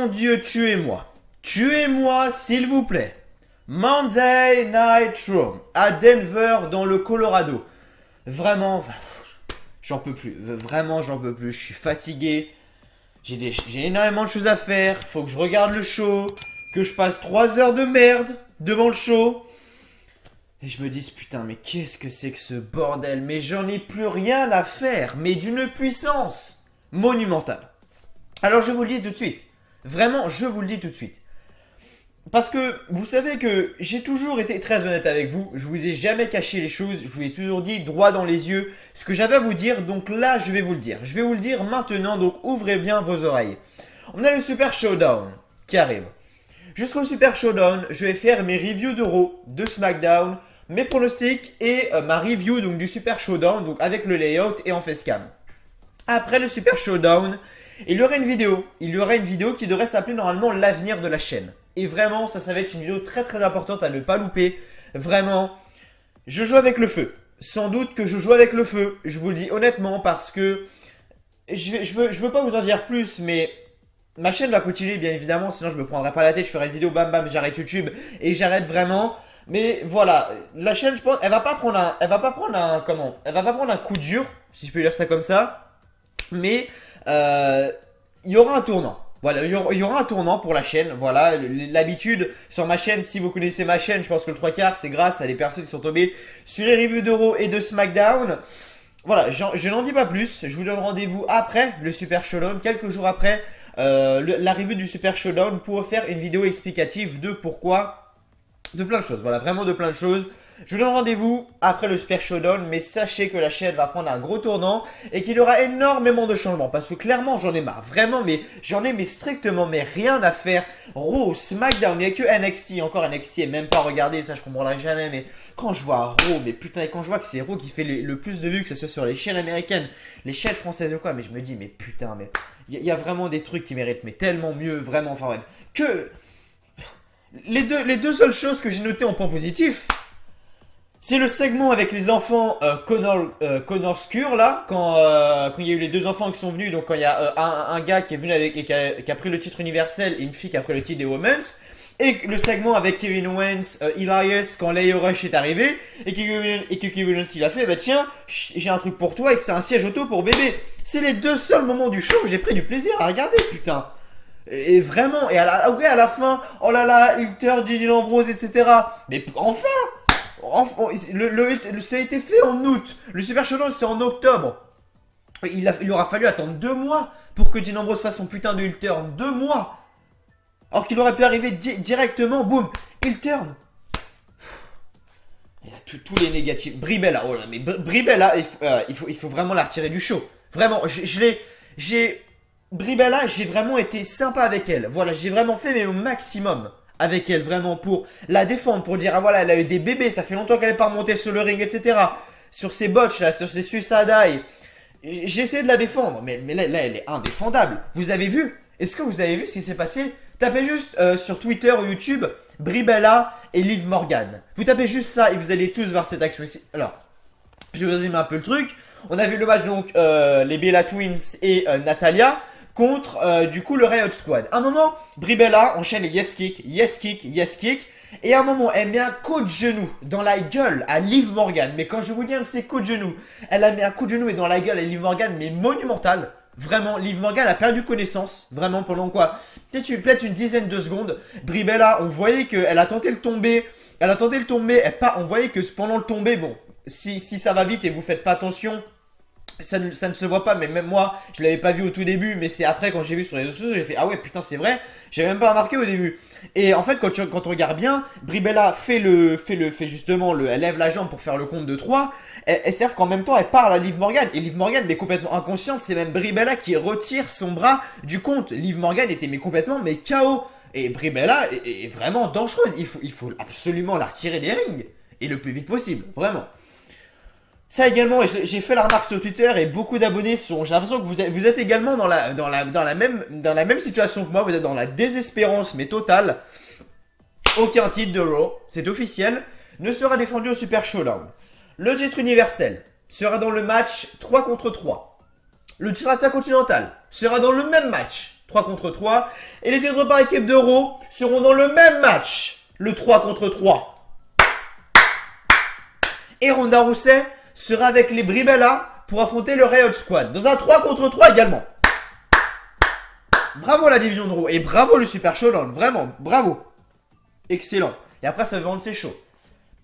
mon Dieu, tuez-moi. Tuez-moi, s'il vous plaît. Monday Night Raw à Denver, dans le Colorado. Vraiment, j'en peux plus. Vraiment, j'en peux plus. Je suis fatigué. J'ai énormément de choses à faire. Faut que je regarde le show. Que je passe 3 heures de merde devant le show. Et je me dis, putain, mais qu'est-ce que c'est que ce bordel? Mais j'en ai plus rien à faire. Mais d'une puissance monumentale. Alors, je vous le dis tout de suite. Vraiment, je vous le dis tout de suite. Parce que vous savez que j'ai toujours été très honnête avec vous. Je vous ai jamais caché les choses. Je vous ai toujours dit droit dans les yeux ce que j'avais à vous dire. Donc là, je vais vous le dire. Je vais vous le dire maintenant. Donc ouvrez bien vos oreilles. On a le Super Showdown qui arrive. Jusqu'au Super Showdown, je vais faire mes reviews de Raw, de SmackDown, mes pronostics et ma review donc, du Super Showdown donc avec le layout et en facecam. Après le Super Showdown, il y aura une vidéo. Il y aura une vidéo qui devrait s'appeler normalement l'avenir de la chaîne. Et vraiment, ça va être une vidéo très très importante à ne pas louper. Vraiment, je joue avec le feu. Sans doute que je joue avec le feu. Je vous le dis honnêtement parce que je veux pas vous en dire plus, mais ma chaîne va continuer bien évidemment. Sinon, je me prendrai pas la tête. Je ferai une vidéo, bam bam, j'arrête YouTube et j'arrête vraiment. Mais voilà, la chaîne, je pense, elle va pas prendre un coup dur, si je peux dire ça comme ça. Mais il y aura un tournant. Voilà, il y aura un tournant pour la chaîne. Voilà, l'habitude sur ma chaîne, si vous connaissez ma chaîne, je pense que le 3/4 c'est grâce à des personnes qui sont tombées sur les reviews de Raw et de SmackDown. Voilà, je n'en dis pas plus. Je vous donne rendez-vous après le Super Showdown, quelques jours après la review du Super Showdown pour faire une vidéo explicative de pourquoi, de plein de choses. Voilà, vraiment de plein de choses. Je vous donne rendez-vous après le Super Showdown, mais sachez que la chaîne va prendre un gros tournant et qu'il y aura énormément de changements. Parce que clairement, j'en ai marre. Vraiment, mais j'en ai strictement rien à faire. Raw, SmackDown, il n'y a que NXT. Encore NXT et même pas regardé, ça je comprendrai jamais. Mais quand je vois Raw, mais putain, et quand je vois que c'est Raw qui fait le plus de vues, que ce soit sur les chaînes américaines, les chaînes françaises ou quoi, mais je me dis, mais putain, mais il y a vraiment des trucs qui méritent, mais tellement mieux, vraiment, enfin bref. Que les deux seules choses que j'ai notées en point positif, c'est le segment avec les enfants Connor Scure là, quand il y a eu les deux enfants qui sont venus, donc quand il y a un gars qui est venu avec et qui a pris le titre universel et une fille qui a pris le titre des Women's, et le segment avec Kevin Owens, Elias quand Leo Rush est arrivé et que Kevin Owens il a fait, bah tiens, j'ai un truc pour toi et que c'est un siège auto pour bébé. C'est les deux seuls moments du show où j'ai pris du plaisir à regarder, putain. Et vraiment, et à la fin, oh là là, Hilter, Dean Ambrose, etc. Mais enfin, ça a été fait en août. Le Super Showdown, c'est en octobre. Il aura fallu attendre 2 mois pour que Dean Ambrose fasse son putain de heel turn. 2 mois. Alors qu'il aurait pu arriver directement, boum, heel turn. Il a tous les négatifs. Brie Bella, oh là, mais Brie Bella, il faut vraiment la retirer du show. Vraiment, Brie Bella, j'ai vraiment été sympa avec elle. Voilà, j'ai vraiment fait mon maximum avec elle, vraiment, pour la défendre, pour dire, ah voilà, elle a eu des bébés, ça fait longtemps qu'elle n'est pas remontée sur le ring, etc. Sur ses botches, là, sur ses suicide eye. J'ai essayé de la défendre, mais là, elle est indéfendable. Vous avez vu? Est-ce que vous avez vu ce qui s'est passé? Tapez juste sur Twitter ou YouTube, Brie Bella et Liv Morgan. Vous tapez juste ça et vous allez tous voir cette action ici. Alors, je vais résumer un peu le truc. On a vu le match, donc, les Bella Twins et Natalia contre du coup le Riot Squad. À un moment, Brie Bella enchaîne les yes kick, yes kick, yes kick. Et à un moment, elle met un coup de genou dans la gueule à Liv Morgan. Mais quand je vous dis un de ces coups de genou, elle a mis un coup de genou et dans la gueule à Liv Morgan, mais monumental. Vraiment, Liv Morgan a perdu connaissance. Vraiment, pendant quoi? Peut-être une dizaine de secondes. Brie Bella, on voyait qu'elle a tenté le tomber. On voyait que pendant le tomber, bon, si ça va vite et vous faites pas attention, ça ne se voit pas, mais même moi, je l'avais pas vu au tout début, mais c'est après quand j'ai vu sur les réseaux sociaux, j'ai fait ah ouais putain c'est vrai, j'avais même pas remarqué au début. Et en fait quand on regarde bien, Brie Bella fait justement elle lève la jambe pour faire le compte de 3, elle serve qu'en même temps elle parle à Liv Morgan, et Liv Morgan mais complètement inconsciente, c'est même Brie Bella qui retire son bras du compte. Liv Morgan était complètement KO, et Brie Bella est vraiment dangereuse, il faut absolument la retirer des rings, et le plus vite possible, vraiment. Ça également, j'ai fait la remarque sur Twitter et beaucoup d'abonnés j'ai l'impression que vous êtes également dans la même situation que moi, vous êtes dans la désespérance mais totale. Aucun titre de Raw, c'est officiel, ne sera défendu au Super Showdown. Le titre universel sera dans le match 3 contre 3. Le titre intercontinental sera dans le même match 3 contre 3. Et les titres par équipe d'Euro seront dans le même match. Le 3 contre 3. Et Ronda Rousey sera avec les Bribella pour affronter le Riot Squad. Dans un 3 contre 3 également. Bravo la division de Raw. Et bravo le Super Showdown. Vraiment, bravo. Excellent. Et après, ça va vendre ses shows.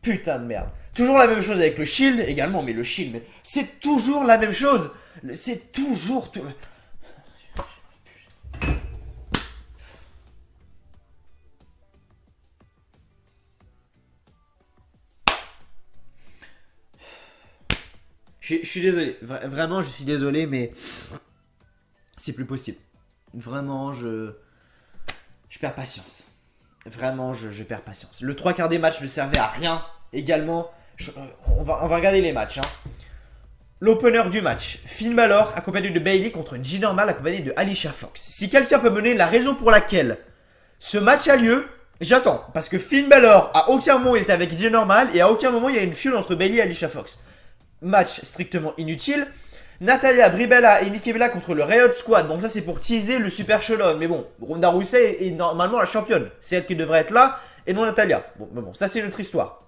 Putain de merde. Toujours la même chose avec le Shield également. Mais le Shield, c'est toujours la même chose. C'est toujours... Je suis désolé. Vraiment, je suis désolé, mais... c'est plus possible. Vraiment, je perds patience. Vraiment, je perds patience. Le 3/4 des matchs ne servait à rien. Également, on va regarder les matchs. Hein. L'opener du match. Finn Balor accompagné de Bayley contre G-Normal accompagné de Alicia Fox. Si quelqu'un peut me donner la raison pour laquelle ce match a lieu, j'attends. Parce que Finn Balor, à aucun moment il était avec G-Normal et à aucun moment il y a une feud entre Bayley et Alicia Fox. Match strictement inutile. Natalia, Bribella et Nikki Bella contre le Riot Squad. Donc ça c'est pour teaser le Super Showdown. Mais bon, Ronda Rousey est normalement la championne. C'est elle qui devrait être là et non Natalia. Bon, mais bon, ça c'est notre histoire.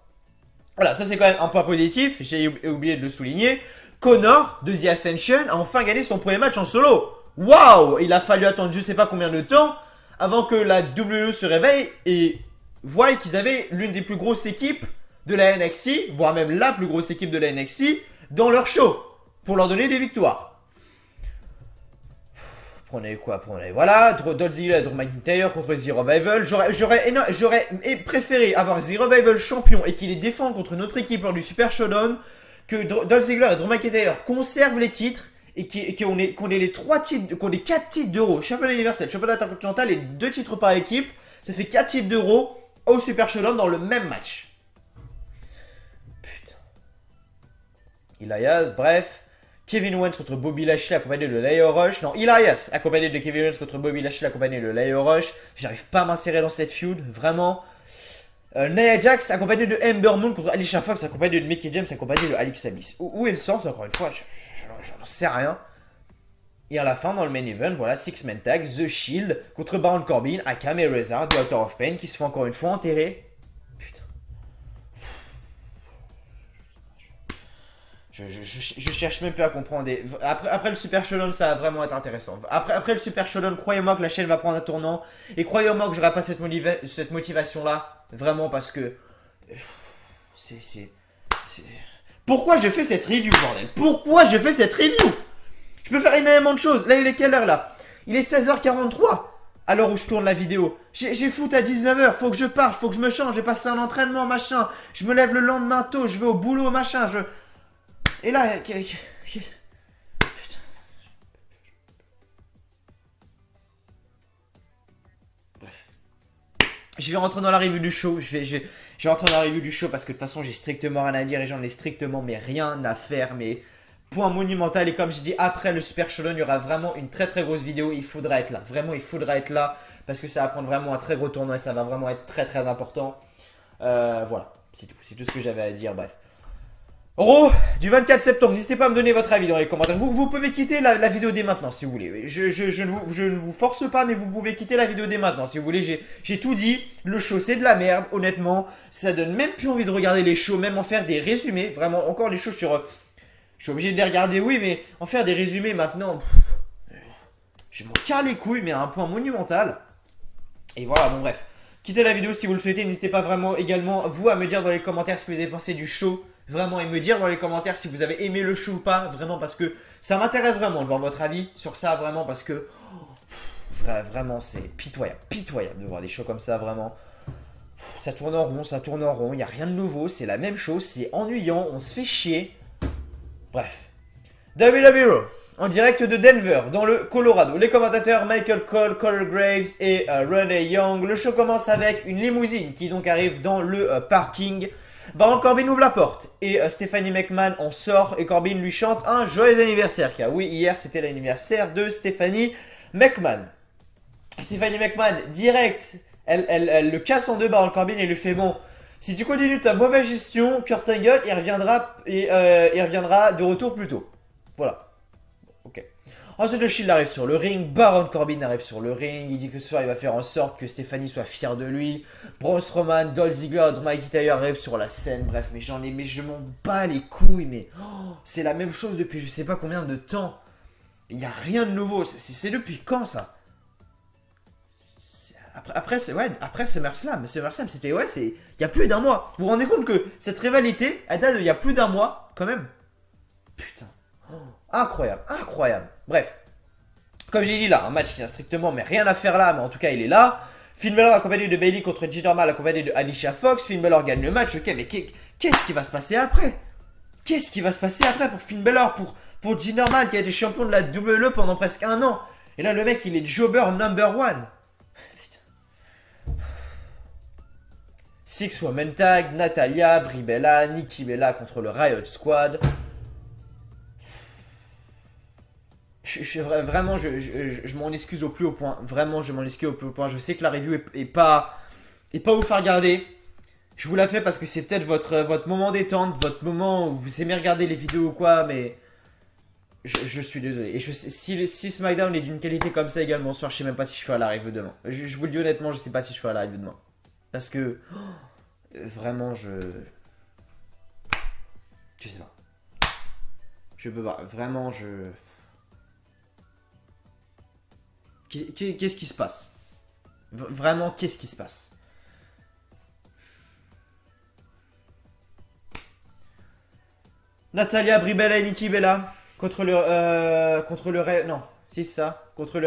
Voilà, ça c'est quand même un point positif. J'ai oublié de le souligner. Connor de The Ascension a enfin gagné son premier match en solo. Waouh! Il a fallu attendre je sais pas combien de temps avant que la WWE se réveille et voie qu'ils avaient l'une des plus grosses équipes de la NXT, voire même la plus grosse équipe de la NXT, dans leur show. Pour leur donner des victoires. Prenez quoi? Prenez. Voilà. Dolph Ziggler et Drew McIntyre contre The Revival. J'aurais préféré avoir The Revival champion et qu'il les défende contre notre équipe lors du Super Showdown que Dolph Ziggler et Drew McIntyre conservent les titres et qu'on ait les 3 titres, qu'on ait 4 titres d'Euro. Championnat universel, championnat intercontinental et 2 titres par équipe. Ça fait 4 titres d'Euro au Super Showdown dans le même match. Putain. Elias, bref. Kevin Owens contre Bobby Lashley accompagné de Lio Rush. Non, Elias accompagné de Kevin Owens contre Bobby Lashley accompagné de Lio Rush. J'arrive pas à m'insérer dans cette feud, vraiment. Nia Jax accompagné de Ember Moon contre Alicia Fox accompagné de Mickie James accompagné de Alexa Bliss. Où est le sens encore une fois? J'en sais rien. Et à la fin, dans le main event, voilà, Six Man Tag, The Shield contre Baron Corbin, Akam et Reza de Author of Pain qui se font encore une fois enterrer. Je cherche même plus à comprendre. Après le Super Showdown, ça va vraiment être intéressant. Après le Super Showdown, croyez-moi que la chaîne va prendre un tournant. Et croyez-moi que j'aurai pas cette motivation-là. Vraiment parce que... Pourquoi je fais cette review, bordel? Pourquoi je fais cette review? Je peux faire énormément de choses. Là, il est quelle heure, là? Il est 16h43. À l'heure où je tourne la vidéo. J'ai foot à 19h. Faut que je parte. Faut que je me change. J'ai passé un entraînement, machin. Je me lève le lendemain tôt. Je vais au boulot, machin. Et là, bref. Je vais rentrer dans la review du show. Je vais rentrer dans la review du show parce que de toute façon, j'ai strictement rien à dire et j'en ai strictement mais rien à faire. Mais point monumental. Et comme je dis, après le Super Showdown, il y aura vraiment une très très grosse vidéo. Il faudra être là. Vraiment, il faudra être là parce que ça va prendre vraiment un très gros tournoi et ça va vraiment être très très important. Voilà, c'est tout. C'est tout ce que j'avais à dire. Bref. Raw du 24 septembre, n'hésitez pas à me donner votre avis dans les commentaires. Vous pouvez quitter la vidéo dès maintenant si vous voulez. Je ne vous force pas, mais vous pouvez quitter la vidéo dès maintenant si vous voulez. J'ai tout dit. Le show c'est de la merde, honnêtement. Ça donne même plus envie de regarder les shows, même en faire des résumés. Vraiment, encore les shows, je suis obligé de les regarder, oui, mais en faire des résumés maintenant. Je m'en carre les couilles, mais à un point monumental. Et voilà, bon bref. Quittez la vidéo si vous le souhaitez. N'hésitez pas vraiment également, vous, à me dire dans les commentaires ce que vous avez pensé du show. Vraiment, et me dire dans les commentaires si vous avez aimé le show ou pas. Vraiment, parce que ça m'intéresse vraiment de voir votre avis sur ça. Vraiment, parce que vraiment, c'est pitoyable. Pitoyable de voir des shows comme ça, vraiment. Ça tourne en rond, ça tourne en rond. Il n'y a rien de nouveau. C'est la même chose. C'est ennuyant. On se fait chier. Bref. WWE en direct de Denver, dans le Colorado. Les commentateurs Michael Cole, Corey Graves et Renee Young. Le show commence avec une limousine qui donc arrive dans le parking. Baron Corbin ouvre la porte et Stephanie McMahon en sort et Corbin lui chante un joyeux anniversaire car oui, hier c'était l'anniversaire de Stephanie McMahon. Stephanie McMahon, direct, elle le casse en deux, Baron Corbin, et lui fait bon, si tu continues ta mauvaise gestion, Kurt Angle, il reviendra de retour plus tôt. Voilà. Ok. Ensuite, le Shield arrive sur le ring. Baron Corbin arrive sur le ring. Il dit que ce soir, il va faire en sorte que Stéphanie soit fière de lui. Braun Strowman, Dolph Ziggler, Drew McIntyre arrivent sur la scène. Bref, mais je m'en bats les couilles. Mais c'est la même chose depuis je sais pas combien de temps. Il n'y a rien de nouveau. C'est depuis quand ça? Après c'est SummerSlam. SummerSlam, c'était il y a plus d'un mois. Vous vous rendez compte que cette rivalité, elle date d'il y a plus d'un mois, quand même. Putain. Incroyable, incroyable. Bref. Comme j'ai dit là, un match qui n'a strictement mais rien à faire là, mais en tout cas il est là. Finn Balor accompagné de Bayley contre Jinder Mahal accompagné de Alicia Fox. Finn Balor gagne le match, ok, mais qu'est-ce qui va se passer après? Qu'est-ce qui va se passer après pour Finn Balor, pour Jinder Mahal qui a été champion de la WWE pendant presque un an? Et là le mec il est jobber number one. Six Women Tag, Natalya, Brie Bella, Nikki Bella contre le Riot Squad. Vraiment, je m'en excuse au plus haut point. Vraiment, je m'en excuse au plus haut point. Je sais que la review est pas ouf à regarder. Je vous la fais parce que c'est peut-être votre moment détente, votre moment où vous aimez regarder les vidéos ou quoi, mais je suis désolé. Et si SmackDown est d'une qualité comme ça également ce soir, je sais même pas si je ferai la review demain. Je vous le dis honnêtement, je sais pas si je ferai la review demain. Parce que vraiment, je sais pas. Je peux pas. Vraiment, Qu'est-ce qui se passe? Vraiment, qu'est-ce qui se passe? Natalya, Brie Bella et Nikki Bella contre le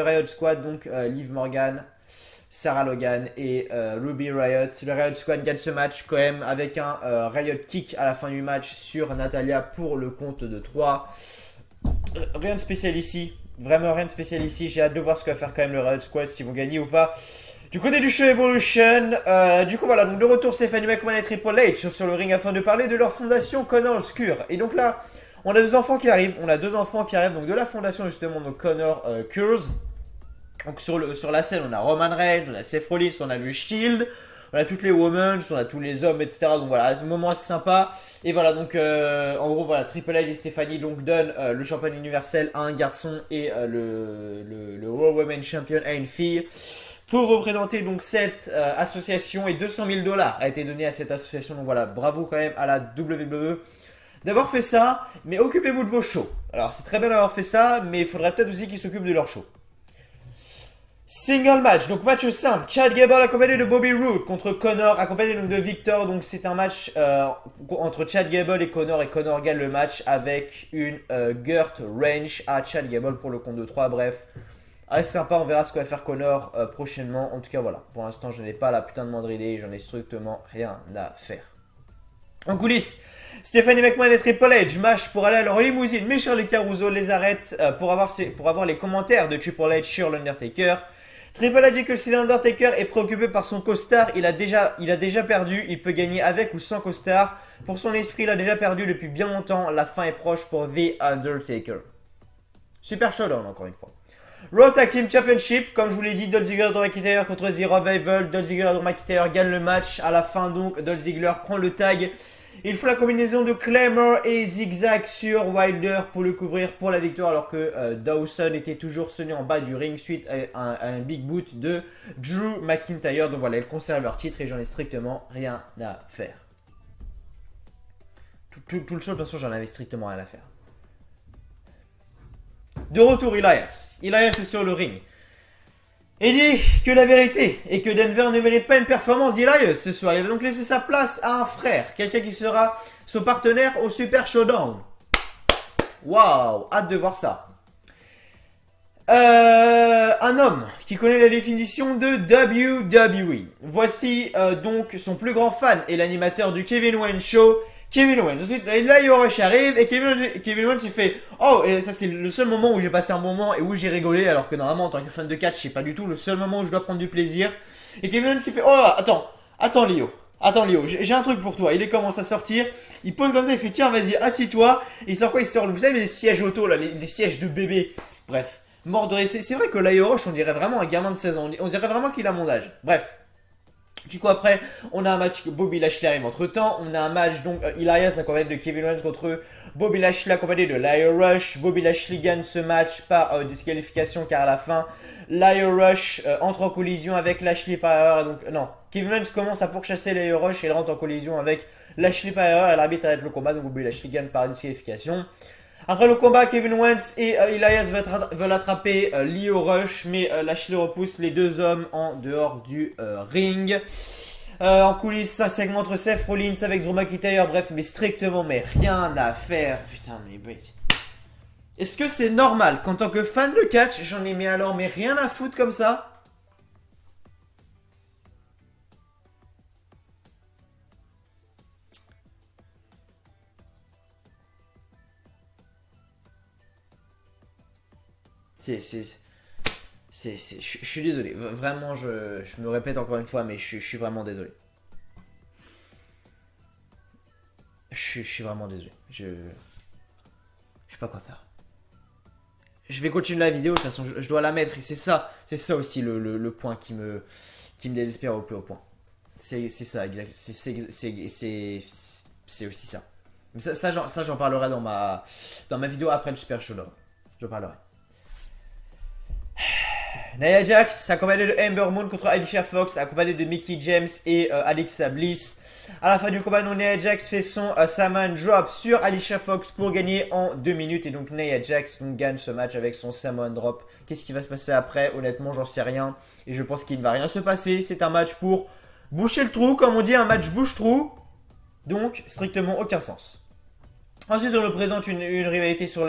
Riot Squad, donc Liv Morgan, Sarah Logan et Ruby Riott. Le Riot Squad gagne ce match quand même avec un Riot Kick à la fin du match sur Natalya pour le compte de 3. Rien de spécial ici. Vraiment rien de spécial ici. J'ai hâte de voir ce que va faire quand même le Riot Squad, s'ils vont gagner ou pas. Du côté du show Evolution, du coup voilà, donc de retour Stephanie McMahon et Triple H sur le ring afin de parler de leur fondation Connor Scure. Et donc là, on a deux enfants qui arrivent. Donc de la fondation justement, donc Connor Cures. Donc sur la scène, on a Roman Reigns, on a Seth Rollins, on a le Shield, on a toutes les women, on a tous les hommes, etc. Donc voilà, c'est un moment assez sympa. Et voilà, donc en gros, voilà, Triple H et Stephanie donc donnent le champion universel à un garçon et le Raw Women Champion à une fille. Pour représenter donc cette association, et 200 000 $ a été donné à cette association. Donc voilà, bravo quand même à la WWE d'avoir fait ça. Mais occupez-vous de vos shows. Alors c'est très bien d'avoir fait ça, mais il faudrait peut-être aussi qu'ils s'occupent de leurs shows. Single match, donc match simple. Chad Gable accompagné de Bobby Roode contre Connor accompagné donc de Victor. Donc c'est un match entre Chad Gable et Connor gagne le match avec une Gurt Wrench à Chad Gable pour le compte de 3. Bref, assez sympa, on verra ce que va faire Connor prochainement. En tout cas voilà, pour l'instant je n'ai pas la putain de moindre idée, j'en ai strictement rien à faire. En coulisses, Stephanie McMahon et Triple H match pour aller à leur limousine, mais Charlie Caruso les arrête pour avoir les commentaires de Triple H sur l'Undertaker. Triple H dit que si l'Undertaker est préoccupé par son costard, il a déjà perdu, il peut gagner avec ou sans costard. Pour son esprit, il a déjà perdu depuis bien longtemps, la fin est proche pour The Undertaker. Super showdown encore une fois. Raw Tag Team Championship, comme je vous l'ai dit, Dolph Ziggler et Drew McIntyre contre The Revival. Dolph Ziggler et Drew McIntyre gagnent le match. À la fin donc, Dolph Ziggler prend le tag. Il faut la combinaison de Claymore et Zigzag sur Wilder pour le couvrir pour la victoire, alors que Dawson était toujours sonné en bas du ring suite à un big boot de Drew McIntyre. Donc voilà, ils conservent leur titre et j'en ai strictement rien à faire. Tout le show, de toute façon, j'en avais strictement rien à faire. De retour, Elias. Elias est sur le ring. Il dit que la vérité est que Denver ne mérite pas une performance d'Elias ce soir. Il va donc laisser sa place à un frère, quelqu'un qui sera son partenaire au Super Showdown. Waouh, hâte de voir ça. Un homme qui connaît la définition de WWE. Voici donc son plus grand fan et l'animateur du Kevin Owens Show, Kevin Owens. Ensuite, là, Rush arrive et Kevin Owens il fait « Oh !» Et ça, c'est le seul moment où j'ai passé un moment et où j'ai rigolé, alors que normalement, en tant que fan de catch, c'est pas du tout le seul moment où je dois prendre du plaisir. Et Kevin Owens qui fait « Oh, attends Léo, j'ai un truc pour toi. » Il commence à sortir, il pose comme ça, il fait « Tiens, vas-y, assis-toi. » Il sort quoi? Il sort, vous savez, les sièges auto, là, les sièges de bébé. Bref, mort de rire. C'est vrai que là, Rush, on dirait vraiment un gamin de 16 ans. On dirait vraiment qu'il a mon âge. Bref. Du coup après on a un match que Bobby Lashley arrive entre temps, on a un match donc Elias accompagné de Kevin Owens contre Bobby Lashley accompagné de Lio Rush. Bobby Lashley gagne ce match par disqualification car à la fin Lio Rush entre en collision avec Lashley par erreur. Donc non, Kevin Owens commence à pourchasser Lio Rush et il rentre en collision avec Lashley par erreur et l'arbitre arrête le combat, donc Bobby Lashley gagne par disqualification. Après le combat, Kevin Owens et Elias veulent attraper Lio Rush, mais Lashley repousse les deux hommes en dehors du ring. En coulisses, un segment entre Seth Rollins avec Drew McIntyre, bref, mais strictement, mais rien à faire. Putain, mais... Est-ce que c'est normal qu'en tant que fan de catch, j'en ai mais rien à foutre comme ça? Je suis désolé. Vraiment, je me répète encore une fois, mais je suis vraiment désolé. Je suis vraiment désolé. Je sais pas quoi faire. Je vais continuer la vidéo, de toute façon, je dois la mettre. Et c'est ça aussi le point qui me désespère au plus haut point. C'est ça, exact. C'est aussi ça. Mais ça j'en parlerai dans ma vidéo après le Super Showdown. J'en parlerai. Nia Jax, accompagné de Ember Moon contre Alicia Fox, accompagné de Mickie James et Alexa Bliss. À la fin du combat, Nia Jax fait son Samoan Drop sur Alicia Fox pour gagner en 2 minutes. Et donc Nia Jax gagne ce match avec son Samoan Drop. Qu'est-ce qui va se passer après? Honnêtement, j'en sais rien. Et je pense qu'il ne va rien se passer. C'est un match pour boucher le trou, comme on dit, un match bouche-trou. Donc, strictement aucun sens. Ensuite, on nous présente une rivalité sur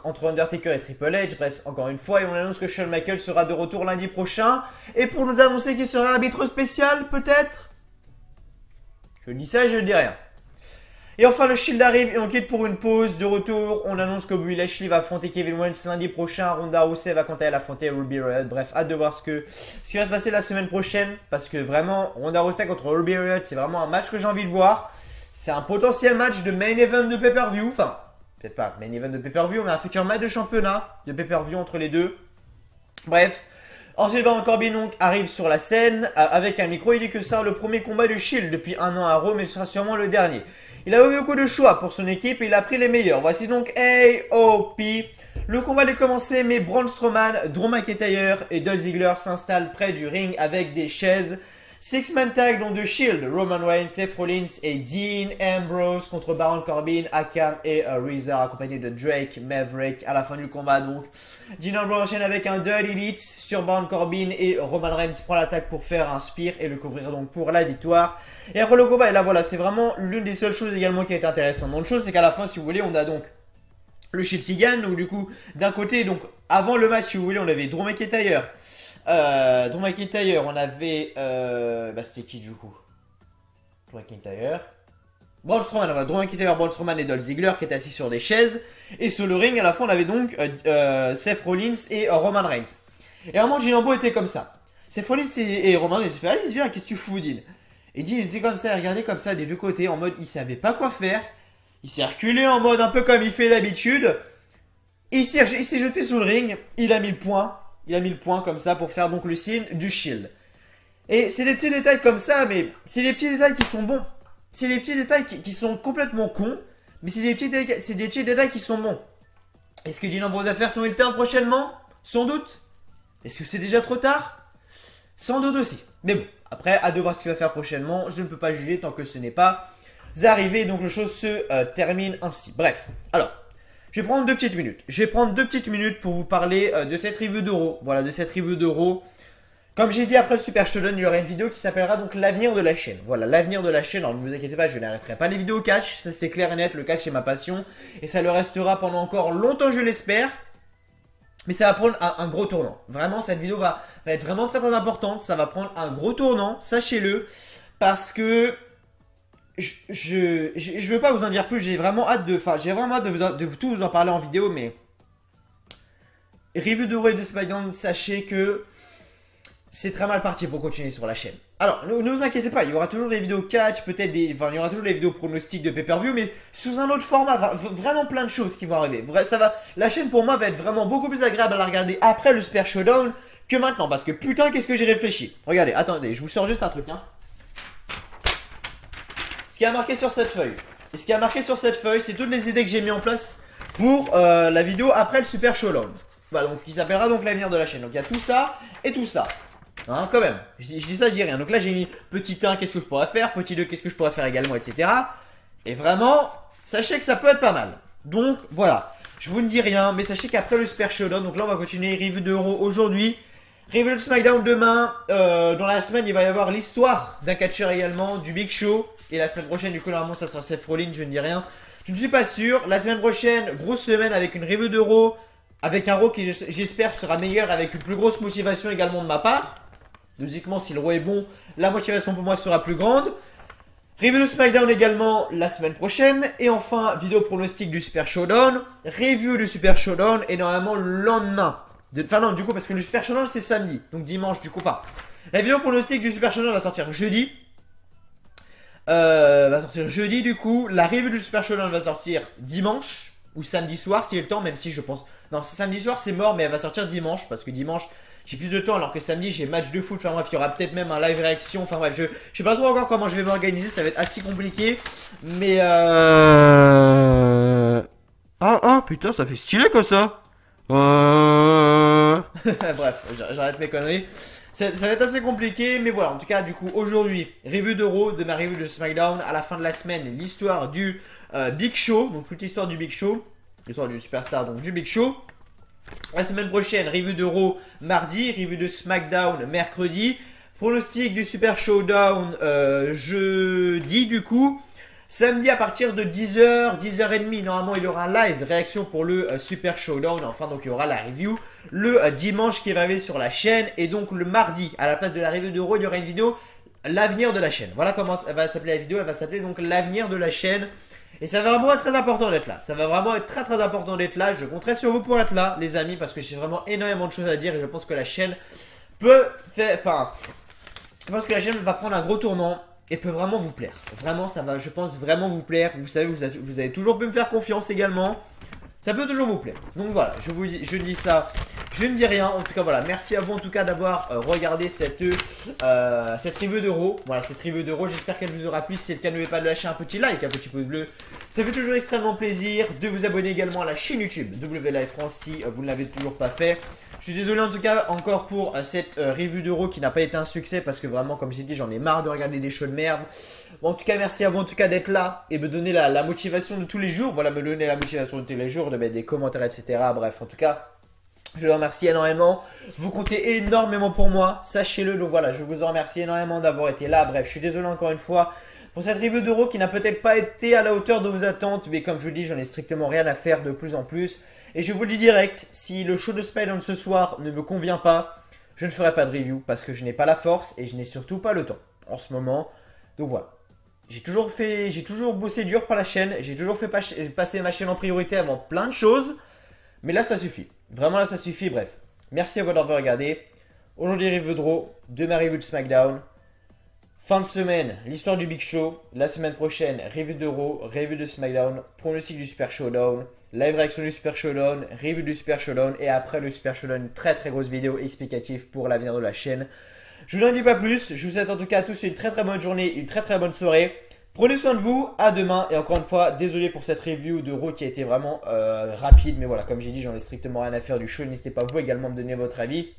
entre Undertaker et Triple H, bref, encore une fois, et on annonce que Shawn Michaels sera de retour lundi prochain. Et pour nous annoncer qu'il sera arbitre spécial, peut-être? Je dis ça et je ne dis rien. Et enfin, le Shield arrive et on quitte pour une pause. De retour, on annonce que Bobby Lashley va affronter Kevin Owens lundi prochain. Ronda Rousey va quant à elle affronter Ruby Riott. Bref, hâte de voir ce qui va se passer la semaine prochaine. Parce que vraiment, Ronda Rousey contre Ruby Riott, c'est vraiment un match que j'ai envie de voir. C'est un potentiel match de main event de pay-per-view. Enfin, peut-être pas main event de pay-per-view, mais un futur match de championnat de pay-per-view entre les deux. Bref. Ensuite, Baron Corbin donc arrive sur la scène avec un micro. Il dit que ce sera le premier combat de Shield depuis un an à Raw, mais ce sera sûrement le dernier. Il a eu beaucoup de choix pour son équipe et il a pris les meilleurs. Voici donc AOP. Le combat est commencé, mais Braun Strowman, Drew McIntyre et Dolph Ziggler s'installent près du ring avec des chaises. Six-man tag dont de Shield, Roman Reigns, Seth Rollins et Dean Ambrose contre Baron Corbin, Akam et Razor accompagnés de Drake Maverick à la fin du combat donc. Dean Ambrose enchaîne avec un Dirty Elite sur Baron Corbin et Roman Reigns prend l'attaque pour faire un spear et le couvrir donc pour la victoire. Et après le combat, et là voilà, c'est vraiment l'une des seules choses également qui est intéressante. Donc, l'autre chose c'est qu'à la fin, si vous voulez, on a donc le Shield qui gagne. Donc du coup, d'un côté, donc avant le match, si vous voulez, on avait Drew McIntyre. On avait. C'était qui du coup? Drew McIntyre. Braun Strowman, on a Drew McIntyre, Braun Strowman et Dolph Ziggler qui étaient assis sur des chaises. Et sur le ring, à la fin, on avait donc Seth Rollins et Roman Reigns. Et à un moment, Dean Ambrose était comme ça. Seth Rollins et Roman Reigns, ils se fait allez, viens, qu'est-ce que tu fous, Dean? Et Dean était comme ça, il regardait comme ça des deux côtés, en mode il savait pas quoi faire. Il s'est reculé en mode un peu comme il fait d'habitude. Il s'est jeté sous le ring, il a mis le point. Il a mis le point comme ça pour faire donc le signe du Shield. Et c'est des petits détails comme ça, mais c'est des petits détails qui sont bons. C'est des petits détails qui sont complètement cons, mais c'est des petits détails qui sont bons. Est-ce que Dean Ambrose va faire son heel turn prochainement? Sans doute. Est-ce que c'est déjà trop tard? Sans doute aussi. Mais bon, après, à de voir ce qu'il va faire prochainement. Je ne peux pas juger tant que ce n'est pas arrivé. Donc, les choses se terminent ainsi. Bref, alors... Je vais prendre 2 petites minutes. Je vais prendre 2 petites minutes pour vous parler de cette review d'Euro. Voilà, de cette review d'Euro. Comme j'ai dit après le Super Showdown, il y aura une vidéo qui s'appellera donc l'avenir de la chaîne. Voilà, l'avenir de la chaîne. Alors ne vous inquiétez pas, je n'arrêterai pas les vidéos catch. Ça c'est clair et net, le catch est ma passion. Et ça le restera pendant encore longtemps, je l'espère. Mais ça va prendre un gros tournant. Vraiment, cette vidéo va être vraiment très très importante. Ça va prendre un gros tournant, sachez-le. Parce que... Je veux pas vous en dire plus, j'ai vraiment hâte de tout vous en parler en vidéo, mais review de Raw et de SmackDown, sachez que c'est très mal parti pour continuer sur la chaîne. Alors, ne vous inquiétez pas, il y aura toujours des vidéos catch, il y aura toujours des vidéos pronostics de pay-per-view, mais sous un autre format, vraiment plein de choses qui vont arriver. La chaîne pour moi va être vraiment beaucoup plus agréable à la regarder après le Super Showdown que maintenant. Parce que putain, qu'est-ce que j'ai réfléchi. Regardez, attendez, je vous sors juste un truc. Hein. Ce qui a marqué sur cette feuille. Et ce qui a marqué sur cette feuille, c'est toutes les idées que j'ai mis en place pour la vidéo après le Super Showdown. Voilà, donc qui s'appellera donc l'avenir de la chaîne. Donc il y a tout ça et tout ça. Hein, quand même. Je dis ça, je dis rien. Donc là, j'ai mis petit 1, qu'est-ce que je pourrais faire. Petit 2, qu'est-ce que je pourrais faire également, etc. Et vraiment, sachez que ça peut être pas mal. Donc voilà. Je vous ne dis rien, mais sachez qu'après le Super Showdown, donc là on va continuer review de Raw aujourd'hui, review de SmackDown demain, dans la semaine il va y avoir l'histoire d'un catcheur également, du Big Show, et la semaine prochaine du coup normalement ça sera Seth Rollins, je ne dis rien, je ne suis pas sûr, la semaine prochaine, grosse semaine avec une review de Raw, avec un Raw qui j'espère sera meilleur, avec une plus grosse motivation également de ma part, logiquement si le Raw est bon, la motivation pour moi sera plus grande. Review de SmackDown également la semaine prochaine. Et enfin, vidéo pronostic du Super Showdown. Review du Super Showdown et normalement le lendemain. Enfin non, du coup, parce que le Super Showdown c'est samedi. Donc dimanche, du coup, enfin. La vidéo pronostic du Super Showdown va sortir jeudi. Du coup. La review du Super Showdown va sortir dimanche. Ou samedi soir, si j'ai le temps, même si je pense... Non, samedi soir c'est mort, mais elle va sortir dimanche. Parce que dimanche... J'ai plus de temps alors que samedi j'ai match de foot, enfin bref il y aura peut-être même un live réaction, enfin bref je sais pas trop encore comment je vais m'organiser, ça va être assez compliqué. Mais Ah putain ça fait stylé comme ça. Bref j'arrête mes conneries. Ça va être assez compliqué mais voilà en tout cas du coup aujourd'hui review de Raw, de ma review de SmackDown, à la fin de la semaine l'histoire du Big Show, donc toute l'histoire du Big Show, l'histoire du Superstar donc du Big Show. La semaine prochaine, review de Raw mardi, review de SmackDown mercredi, pronostic du Super Showdown jeudi du coup. Samedi à partir de 10h, 10h30, normalement il y aura un live réaction pour le Super Showdown. Enfin donc il y aura la review le dimanche qui va arriver sur la chaîne. Et donc le mardi, à la place de la review de Raw, il y aura une vidéo l'avenir de la chaîne. Voilà comment elle va s'appeler la vidéo, elle va s'appeler donc l'avenir de la chaîne. Et ça va vraiment être très important d'être là. Ça va vraiment être très important d'être là. Je compterai sur vous pour être là, les amis, parce que j'ai vraiment énormément de choses à dire et je pense que la chaîne peut faire. Enfin, je pense que la chaîne va prendre un gros tournant et peut vraiment vous plaire. Vraiment, ça va, je pense, vraiment vous plaire. Vous savez, vous avez toujours pu me faire confiance également. Ça peut toujours vous plaire. Donc voilà, je dis ça, je ne dis rien. En tout cas, voilà, merci à vous en tout cas d'avoir regardé cette review de Raw. Voilà, cette review de Raw, j'espère qu'elle vous aura plu. Si c'est le cas, n'oubliez pas de lâcher un petit like, un petit pouce bleu. Ça fait toujours extrêmement plaisir. De vous abonner également à la chaîne YouTube WLive France si vous ne l'avez toujours pas fait. Je suis désolé en tout cas encore pour cette review de Raw qui n'a pas été un succès parce que vraiment, comme j'ai dit, j'en ai marre de regarder des shows de merde. Bon, en tout cas, merci à vous en tout cas d'être là et me donner la motivation de tous les jours. Voilà, me donner la motivation de tous les jours, de mettre des commentaires, etc. Bref, en tout cas, je vous remercie énormément. Vous comptez énormément pour moi, sachez-le. Donc voilà, je vous en remercie énormément d'avoir été là. Bref, je suis désolé encore une fois pour cette review de Raw qui n'a peut-être pas été à la hauteur de vos attentes. Mais comme je vous dis, j'en ai strictement rien à faire de plus en plus. Et je vous le dis direct, si le show de SmackDown ce soir ne me convient pas, je ne ferai pas de review parce que je n'ai pas la force et je n'ai surtout pas le temps en ce moment. Donc voilà. J'ai toujours bossé dur pour la chaîne, j'ai toujours fait passer ma chaîne en priorité avant plein de choses. Mais là ça suffit, vraiment là ça suffit, bref. Merci à vous d'avoir regardé. Aujourd'hui review de Raw, demain review de SmackDown. Fin de semaine, l'histoire du Big Show. La semaine prochaine, review de Raw, review de SmackDown, pronostic du Super Showdown, live réaction du Super Showdown, review du Super Showdown. Et après le Super Showdown, une très grosse vidéo explicative pour l'avenir de la chaîne. Je vous en dis pas plus, je vous souhaite en tout cas à tous une très bonne journée, une très bonne soirée. Prenez soin de vous, à demain. Et encore une fois, désolé pour cette review de Raw qui a été vraiment rapide. Mais voilà, comme j'ai dit, j'en ai strictement rien à faire du show. N'hésitez pas vous également à me donner votre avis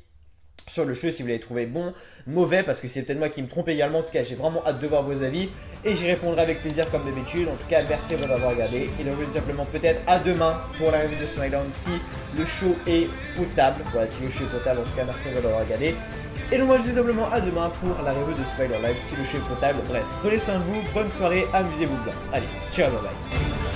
sur le show si vous l'avez trouvé bon, mauvais, parce que c'est peut-être moi qui me trompe également. En tout cas, j'ai vraiment hâte de voir vos avis et j'y répondrai avec plaisir comme d'habitude. En tout cas, merci à vous d'avoir regardé et donc simplement peut-être à demain pour la review de SmackDown si le show est potable. Voilà, si le show est potable, en tout cas, merci à vous d'avoir regardé. Et donc moi je vous dis simplement à demain pour la review de SmackDown Live si le show est potable. Bref, prenez soin de vous, bonne soirée, amusez-vous bien. Allez, ciao, bye bye.